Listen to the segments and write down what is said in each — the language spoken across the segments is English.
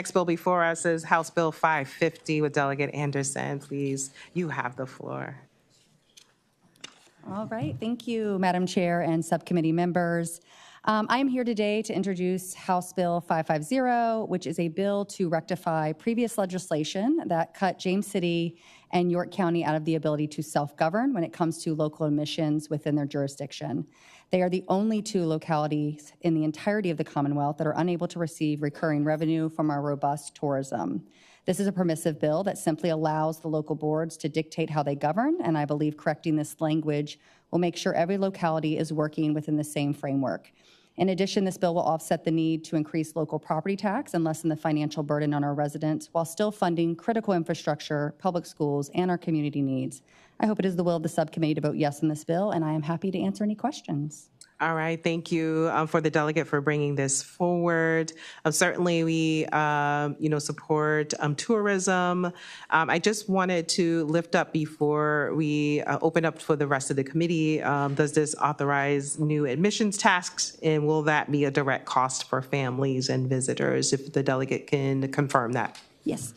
Next bill before us is House Bill 550 with Delegate Anderson. Please, you have the floor. All right, thank you, Madam Chair and subcommittee members. I am here today to introduce House Bill 550, which is a bill to rectify previous legislation that cut James City and York County out of the ability to self-govern when it comes to local admissions within their jurisdiction. They are the only two localities in the entirety of the Commonwealth that are unable to receive recurring revenue from our robust tourism. This is a permissive bill that simply allows the local boards to dictate how they govern, and I believe correcting this language will make sure every locality is working within the same framework. In addition, this bill will offset the need to increase local property tax and lessen the financial burden on our residents while still funding critical infrastructure, public schools, and our community needs. I hope it is the will of the subcommittee to vote yes on this bill, and I am happy to answer any questions. All right, thank you for the delegate for bringing this forward. Certainly, we support tourism. I just wanted to lift up before we open up for the rest of the committee. Does this authorize new admissions tasks, and will that be a direct cost for families and visitors? If the delegate can confirm that. Yes.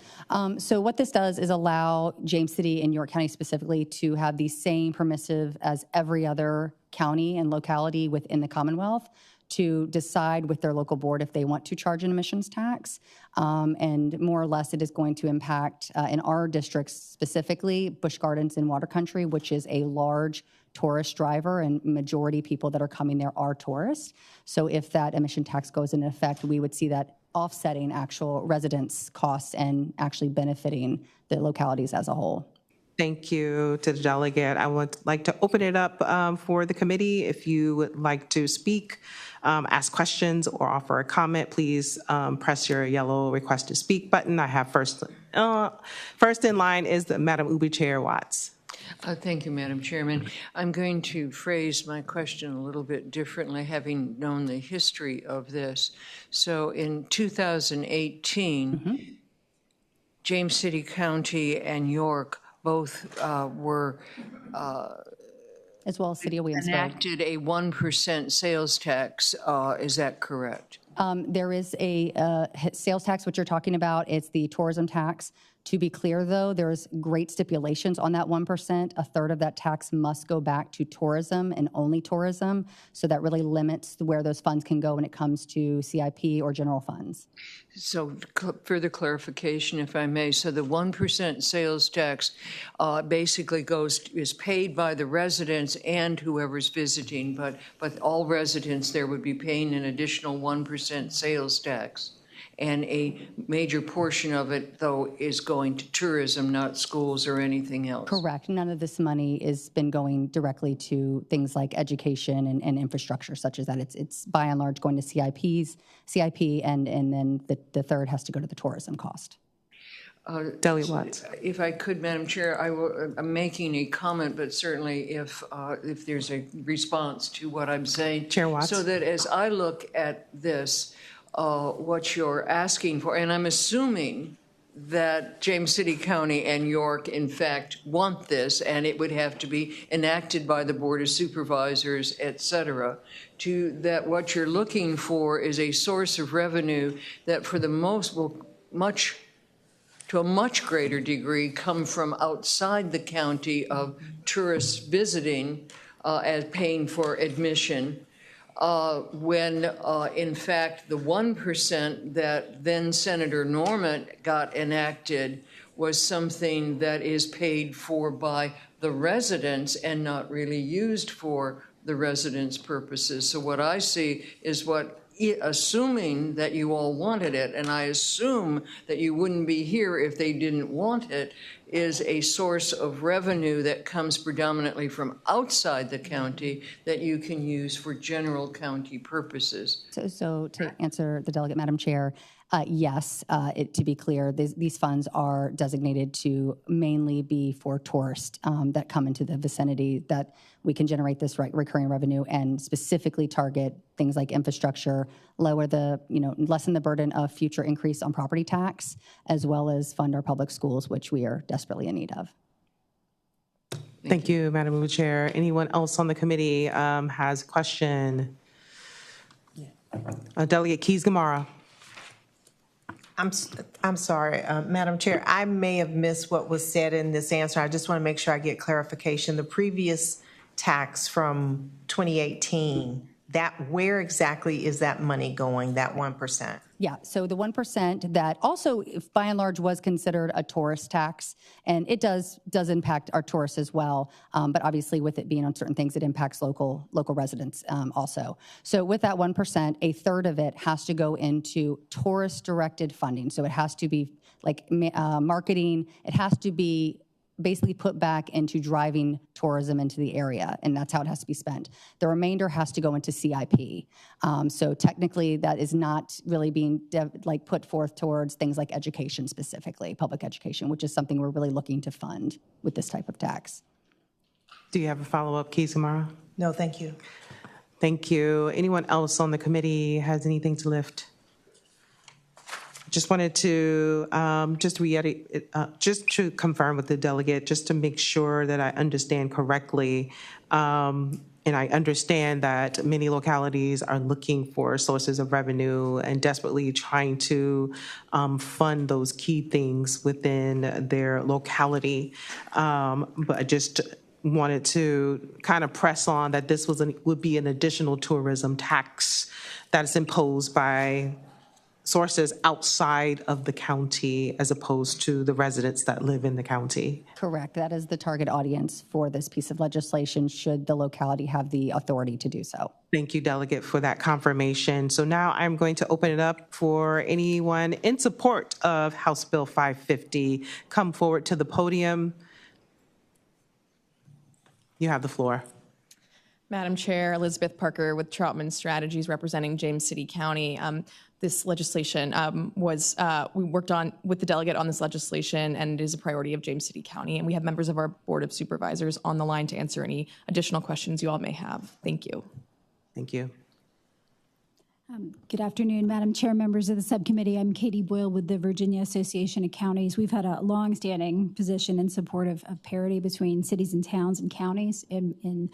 So what this does is allow James City and York County specifically to have the same permissive as every other county and locality within the Commonwealth to decide with their local board if they want to charge an admissions tax. And more or less it is going to impact, in our districts specifically, Busch Gardens and Water Country, which is a large tourist driver, and majority people that are coming there are tourists. So if that admission tax goes into effect, we would see that offsetting actual residents' costs and actually benefiting the localities as a whole. Thank you to the delegate. I would like to open it up for the committee. If you would like to speak, ask questions, or offer a comment, please press your yellow request to speak button. I have first in line is Madam Ubi Chair Watts. Thank you, Madam Chairman. I'm going to phrase my question a little bit differently, having known the history of this. So in 2018, James City County and York both were as well as City of Williamsburg enacted a 1% sales tax. Is that correct? There is a sales tax, which you're talking about. It's the tourism tax. To be clear, though, there's great stipulations on that 1%. A third of that tax must go back to tourism and only tourism. So that really limits where those funds can go when it comes to CIP or general funds. So further clarification, if I may. So the 1% sales tax basically is paid by the residents and whoever's visiting, but all residents there would be paying an additional 1% sales tax. And a major portion of it, though, is going to tourism, not schools or anything else. Correct. None of this money has been going directly to things like education and infrastructure such as that. It's by and large going to CIP, and then the third has to go to the tourism cost. Delegate Watts. If I could, Madam Chair, I'm making a comment, but certainly if there's a response to what I'm saying. Chair Watts. So that as I look at this, what you're asking for, and I'm assuming that James City County and York, in fact, want this, and it would have to be enacted by the Board of Supervisors, et cetera, that what you're looking for is a source of revenue that for the most will to a much greater degree come from outside the county of tourists visiting as paying for admission. When in fact the 1% that then Senator Norman got enacted was something that is paid for by the residents and not really used for the residents' purposes. So what I see is assuming that you all wanted it, and I assume that you wouldn't be here if they didn't want it, is a source of revenue that comes predominantly from outside the county that you can use for general county purposes. So to answer the delegate, Madam Chair, yes, to be clear, these funds are designated to mainly be for tourists that come into the vicinity, that we can generate this recurring revenue and specifically target things like infrastructure, lessen the burden of future increase on property tax, as well as fund our public schools, which we are desperately in need of. Thank you, Madam Chair. Anyone else on the committee has a question? Delegate Keys-Gamarra. I'm sorry, Madam Chair. I may have missed what was said in this answer. I just want to make sure I get clarification. The previous tax from 2018, where exactly is that money going, that 1%? Yeah, so the 1% that also, by and large, was considered a tourist tax, and it does impact our tourists as well. But obviously, with it being on certain things, it impacts local residents also. So with that 1%, a third of it has to go into tourist-directed funding. So it has to be like marketing. It has to be basically put back into driving tourism into the area, and that's how it has to be spent. The remainder has to go into CIP. So technically, that is not really being put forth towards things like education specifically, public education, which is something we're really looking to fund with this type of tax. Do you have a follow-up, Kizumara? No, thank you. Thank you. Anyone else on the committee has anything to lift? Just wanted to just reiterate, just to confirm with the delegate, just to make sure that I understand correctly. And I understand that many localities are looking for sources of revenue and desperately trying to fund those key things within their locality. But I just wanted to kind of press on that this would be an additional tourism tax that is imposed by sources outside of the county as opposed to the residents that live in the county. Correct. That is the target audience for this piece of legislation, should the locality have the authority to do so. Thank you, Delegate, for that confirmation. So now I'm going to open it up for anyone in support of House Bill 550. Come forward to the podium. You have the floor. Madam Chair, Elizabeth Parker with Troutman Strategies representing James City County. This legislation we worked on with the delegate on this legislation, and it is a priority of James City County. And we have members of our Board of Supervisors on the line to answer any additional questions you all may have. Thank you. Thank you. Good afternoon, Madam Chair, members of the subcommittee. I'm Katie Boyle with the Virginia Association of Counties. We've had a long-standing position in support of parity between cities and towns and counties in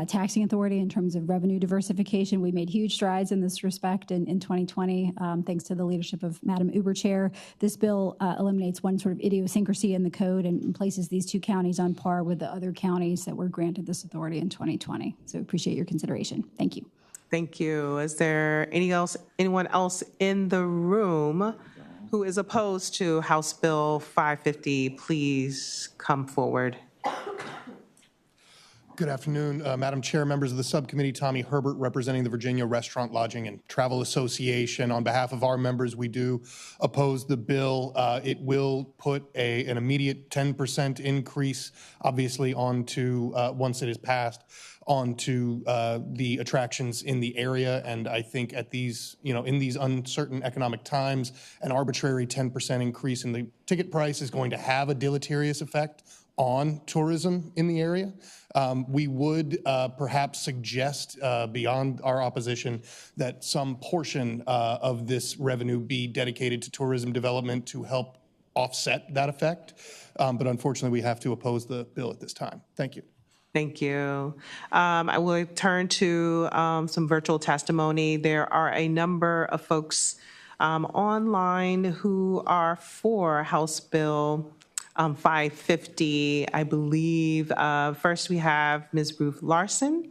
taxing authority in terms of revenue diversification. We made huge strides in this respect in 2020, thanks to the leadership of Madam Uber Chair. This bill eliminates one sort of idiosyncrasy in the code and places these two counties on par with the other counties that were granted this authority in 2020. So appreciate your consideration. Thank you. Thank you. Is there anyone else in the room who is opposed to House Bill 550? Please come forward. Good afternoon, Madam Chair, members of the subcommittee. Tommy Herbert, representing the Virginia Restaurant, Lodging, and Travel Association. On behalf of our members, we do oppose the bill. It will put an immediate 10% increase, obviously, onto once it is passed, onto the attractions in the area. And I think at these, in these uncertain economic times, an arbitrary 10% increase in the ticket price is going to have a deleterious effect on tourism in the area. We would perhaps suggest, beyond our opposition, that some portion of this revenue be dedicated to tourism development to help offset that effect. But unfortunately, we have to oppose the bill at this time. Thank you. Thank you. I will turn to some virtual testimony. There are a number of folks online who are for House Bill 550, I believe. First, we have Ms. Ruth Larson.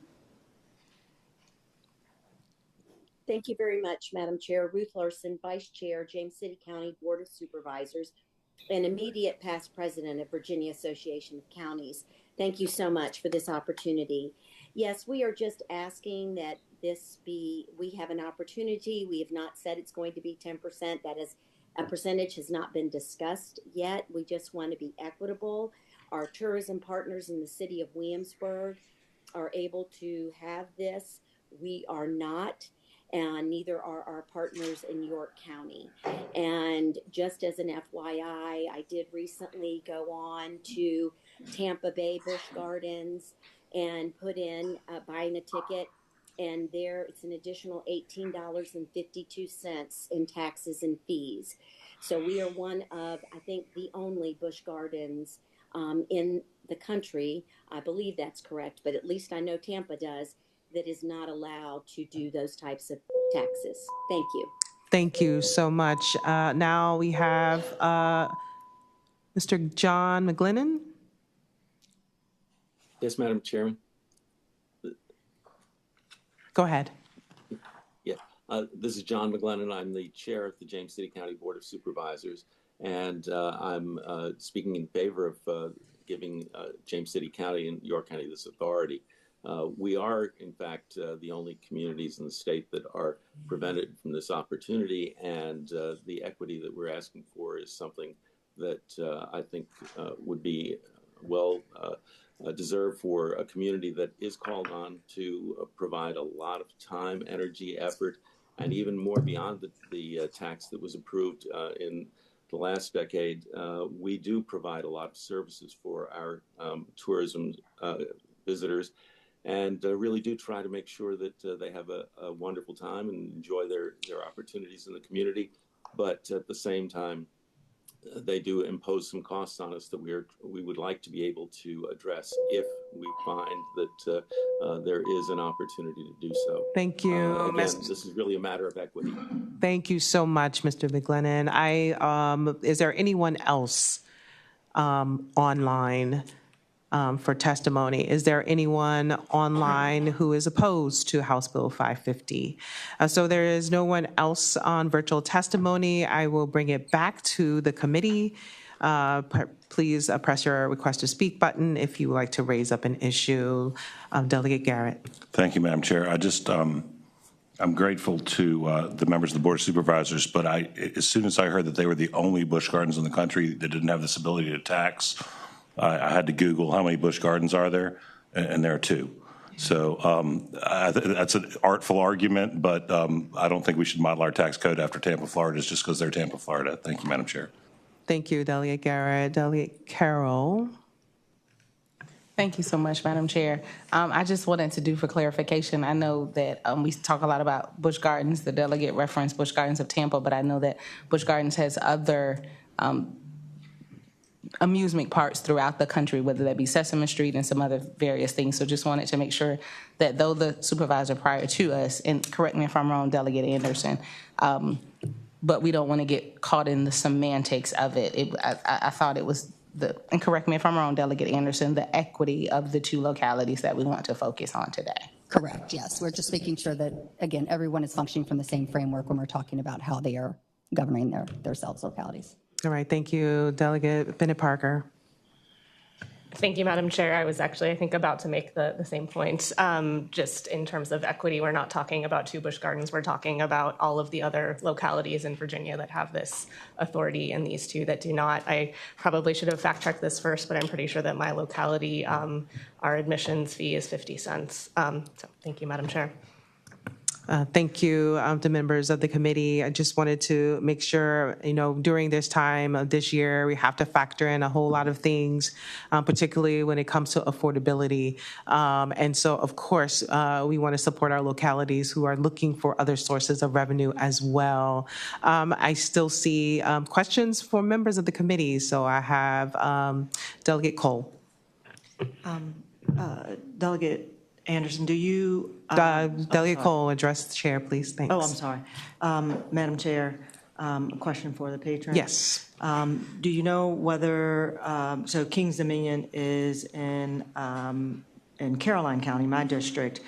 Thank you very much, Madam Chair. Ruth Larson, Vice Chair, James City County Board of Supervisors, and immediate past president of Virginia Association of Counties. Thank you so much for this opportunity. Yes, we are just asking that we have an opportunity. We have not said it's going to be 10%. That is, a percentage has not been discussed yet. We just want to be equitable. Our tourism partners in the city of Williamsburg are able to have this. We are not, and neither are our partners in York County. And just as an FYI, I did recently go on to Tampa Bay Busch Gardens and put in buying a ticket, and there it's an additional $18.52 in taxes and fees. So we are one of, I think, the only Busch Gardens in the country, I believe that's correct, but at least I know Tampa does, that is not allowed to do those types of taxes. Thank you. Thank you so much. Now we have Mr. John McGlinnan. Yes, Madam Chairman. Go ahead. Yeah, this is John McGlennon. I'm the chair of the James City County Board of Supervisors, and I'm speaking in favor of giving James City County and York County this authority. We are, in fact, the only communities in the state that are prevented from this opportunity, and the equity that we're asking for is something that I think would be well deserved for a community that is called on to provide a lot of time, energy, effort, and even more beyond the tax that was approved in the last decade. We do provide a lot of services for our tourism visitors, and really do try to make sure that they have a wonderful time and enjoy their opportunities in the community. But at the same time, they do impose some costs on us that we would like to be able to address if we find that there is an opportunity to do so. Thank you. Again, this is really a matter of equity. Thank you so much, Mr. McGlennan. Is there anyone else online for testimony? Is there anyone online who is opposed to House Bill 550? So there is no one else on virtual testimony. I will bring it back to the committee. Please press your request to speak button if you would like to raise up an issue. Delegate Garrett. Thank you, Madam Chair. I'm grateful to the members of the Board of Supervisors, but as soon as I heard that they were the only Busch Gardens in the country that didn't have this ability to tax, I had to Google how many Busch Gardens are there, and there are 2. So that's an artful argument, but I don't think we should model our tax code after Tampa, Florida, just because they're Tampa, Florida. Thank you, Madam Chair. Thank you, Delegate Garrett. Delegate Carroll. Thank you so much, Madam Chair. I just wanted to do for clarification. I know that we talk a lot about Busch Gardens. The delegate referenced Busch Gardens of Tampa, but I know that Busch Gardens has other amusement parks throughout the country, whether that be Sesame Street and some other various things. So just wanted to make sure that though the supervisor prior to us, and correct me if I'm wrong, Delegate Anderson, but we don't want to get caught in the semantics of it. I thought it was and correct me if I'm wrong, Delegate Anderson, the equity of the 2 localities that we want to focus on today. Correct, yes. We're just making sure that, again, everyone is functioning from the same framework when we're talking about how they are governing their selves localities. All right, thank you, Delegate Bennett Parker. Thank you, Madam Chair. I was actually, I think, about to make the same point. Just in terms of equity, we're not talking about 2 Busch Gardens. We're talking about all of the other localities in Virginia that have this authority and these 2 that do not. I probably should have fact-checked this first, but I'm pretty sure that my locality, our admissions fee is 50 cents. So thank you, Madam Chair. Thank you to members of the committee. I just wanted to make sure, during this time of this year, we have to factor in a whole lot of things, particularly when it comes to affordability. And so, of course, we want to support our localities who are looking for other sources of revenue as well. I still see questions for members of the committee. So I have Delegate Cole. Delegate Anderson, do you? Delegate Cole, address the chair, please. Thanks. Oh, I'm sorry. Madam Chair, a question for the patron. Yes. Do you know whether, so Kings Dominion is in Caroline County, my district.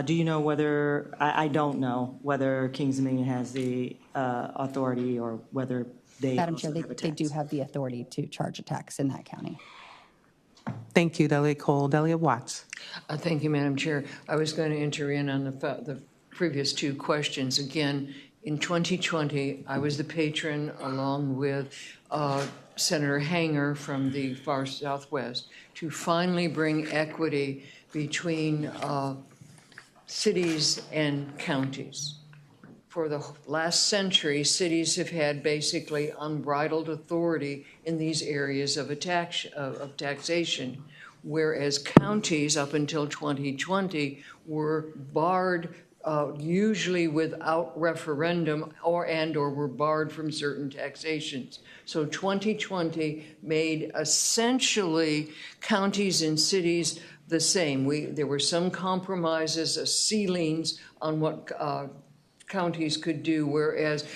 Do you know whether, I don't know whether Kings Dominion has the authority or whether they Madam Chair, they do have the authority to charge a tax in that county. Thank you, Delegate Cole. Delegate Watts. Thank you, Madam Chair. I was going to enter in on the previous 2 questions. Again, in 2020, I was the patron along with Senator Hanger from the far southwest to finally bring equity between cities and counties. For the last century, cities have had basically unbridled authority in these areas of taxation, whereas counties up until 2020 were barred, usually without referendum, or were barred from certain taxations. So 2020 made essentially counties and cities the same. There were some compromises, ceilings on what counties could do, whereas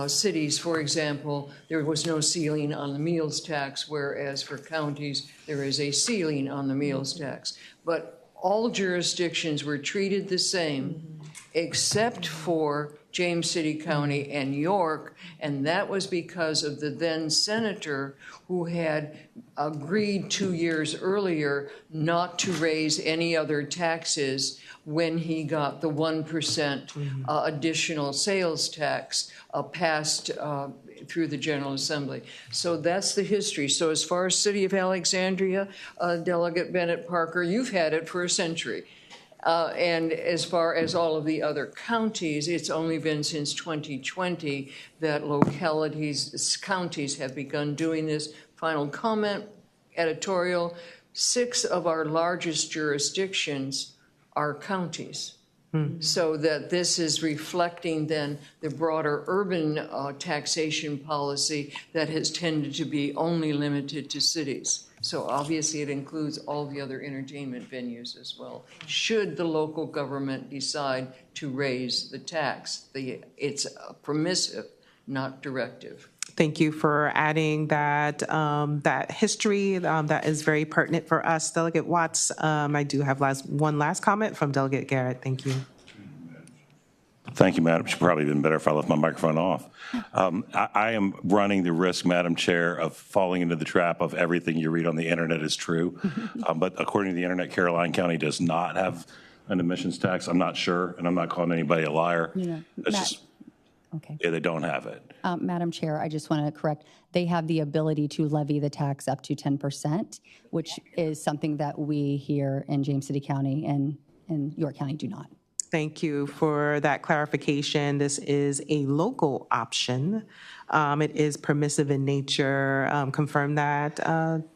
cities, for example, there was no ceiling on the meals tax, whereas for counties, there is a ceiling on the meals tax. But all jurisdictions were treated the same, except for James City County and York, and that was because of the then senator who had agreed 2 years earlier not to raise any other taxes when he got the 1% additional sales tax passed through the General Assembly. So that's the history. So as far as City of Alexandria, Delegate Bennett Parker, you've had it for a century. And as far as all of the other counties, it's only been since 2020 that counties have begun doing this. Final comment, editorial, 6 of our largest jurisdictions are counties. So that this is reflecting then the broader urban taxation policy that has tended to be only limited to cities. So obviously it includes all the other entertainment venues as well. Should the local government decide to raise the tax, it's permissive, not directive. Thank you for adding that that history that is very pertinent for us. Delegate Watts, I do have one last comment from Delegate Garrett. Thank you. Thank you, Madam. It's probably been better if I left my microphone off. I am running the risk, Madam Chair, of falling into the trap of everything you read on the internet is true. But according to the internet, Caroline County does not have an admissions tax. I'm not sure, and I'm not calling anybody a liar. Okay. Yeah, they don't have it. Madam Chair, I just want to correct. They have the ability to levy the tax up to 10%, which is something that we here in James City County and York County do not. Thank you for that clarification. This is a local option. It is permissive in nature. Confirm that,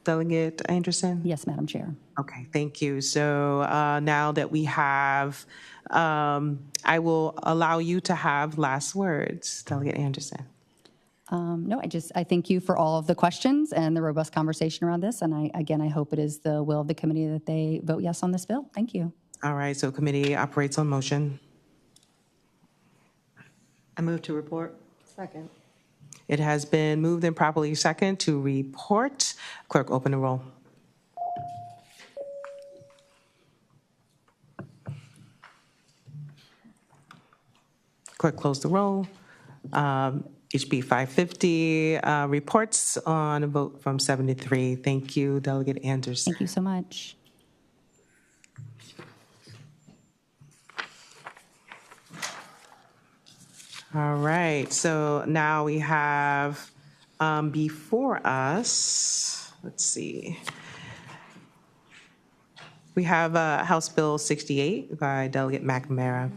Delegate Anderson? Yes, Madam Chair. Okay, thank you. So now that we have, I will allow you to have last words, Delegate Anderson. No, I thank you for all of the questions and the robust conversation around this. And I hope it is the will of the committee that they vote yes on this bill. Thank you. All right, so committee operates on motion. I move to report. Second. It has been moved and properly second to report. Clerk, open the roll. Clerk, close the roll. HB550 reports on a vote from 7 to 3. Thank you, Delegate Anderson. Thank you so much. All right, so now we have before us, let's see. We have House Bill 68 by Delegate McNamara.